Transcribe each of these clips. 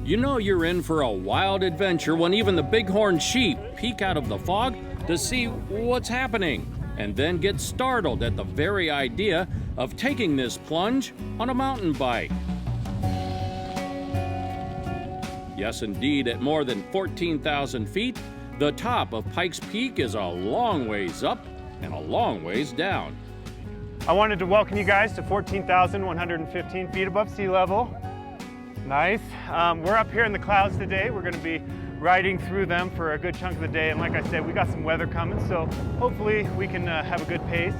You know you're in for a wild adventure when even the bighorn sheep peek out of the fog to see what's happening, and then get startled at the very idea of taking this plunge on a mountain bike. Yes, indeed, at more than 14,000 feet, the top of Pikes Peak is a long ways up and a long ways down. I wanted to welcome you guys to 14,115 feet above sea level. Nice. We're up here in the clouds today. We're going to be riding through them for a good chunk of the day. And like I said, we got some weather coming, so hopefully we can have a good pace.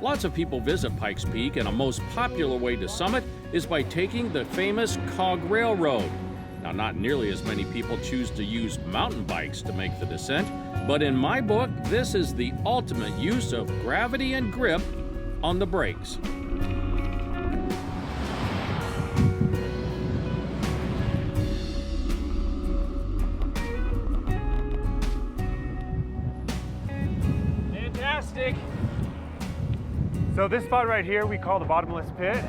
Lots of people visit Pikes Peak, and a most popular way to summit is by taking the famous Cog Railroad. Now, not nearly as many people choose to use mountain bikes to make the descent, but in my book, this is the ultimate use of gravity and grip on the brakes. Fantastic. So this spot right here we call the bottomless pit.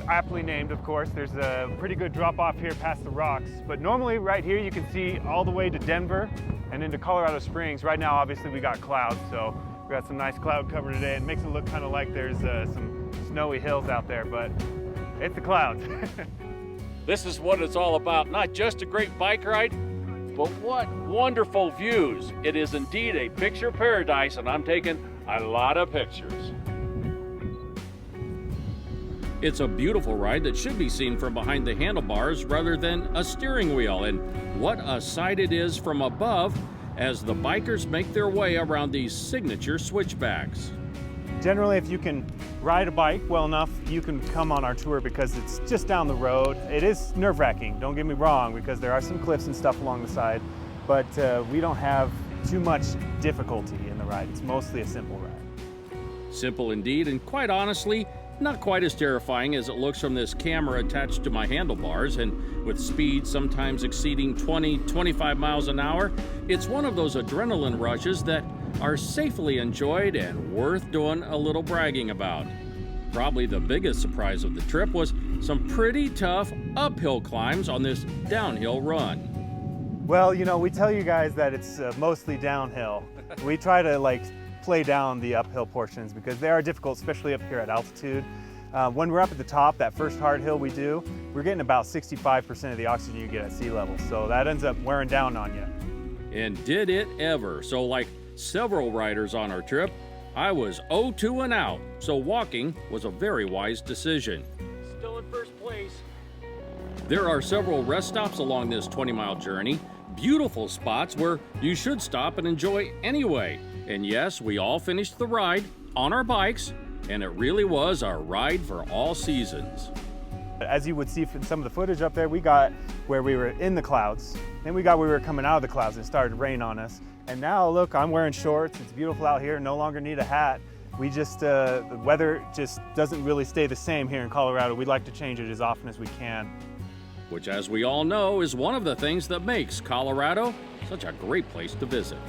Aptly named, of course. There's a pretty good drop off here past the rocks, but normally right here you can see all the way to Denver and into Colorado Springs. Right now obviously we got clouds, so we got some nice cloud cover today. It makes it look kind of like there's some snowy hills out there, but it's the clouds. This is what it's all about, not just a great bike ride, but what wonderful views. It is indeed a picture paradise, and I'm taking a lot of pictures. It's a beautiful ride that should be seen from behind the handlebars rather than a steering wheel, and what a sight it is from above as the bikers make their way around these signature switchbacks. Generally, if you can ride a bike well enough, you can come on our tour because it's just down the road. It is nerve-wracking, don't get me wrong, because there are some cliffs and stuff along the side, but we don't have too much difficulty in the ride. It's mostly a simple ride. Simple indeed, and quite honestly, not quite as terrifying as it looks from this camera attached to my handlebars, and with speed sometimes exceeding 20-25 miles an hour, it's one of those adrenaline rushes that are safely enjoyed and worth doing a little bragging about. Probably the biggest surprise of the trip was some pretty tough uphill climbs on this downhill run. Well, you know, we tell you guys that it's mostly downhill. We try to play down the uphill portions because they are difficult, especially up here at altitude. When we're up at the top, that first hard hill we do, we're getting about 65% of the oxygen you get at sea level. So that ends up wearing down on you. And did it ever. So like several riders on our trip, I was 0-2 and out. So walking was a very wise decision. Still in first place. There are several rest stops along this 20-mile journey. Beautiful spots where you should stop and enjoy anyway. And yes, we all finished the ride on our bikes, and it really was a ride for all seasons. As you would see from some of the footage up there, we got where we were in the clouds, then we got where we were coming out of the clouds and it started to rain on us. And now look, I'm wearing shorts, it's beautiful out here, no longer need a hat. We just, the weather just doesn't really stay the same here in Colorado. We like to change it as often as we can. Which, as we all know, is one of the things that makes Colorado such a great place to visit.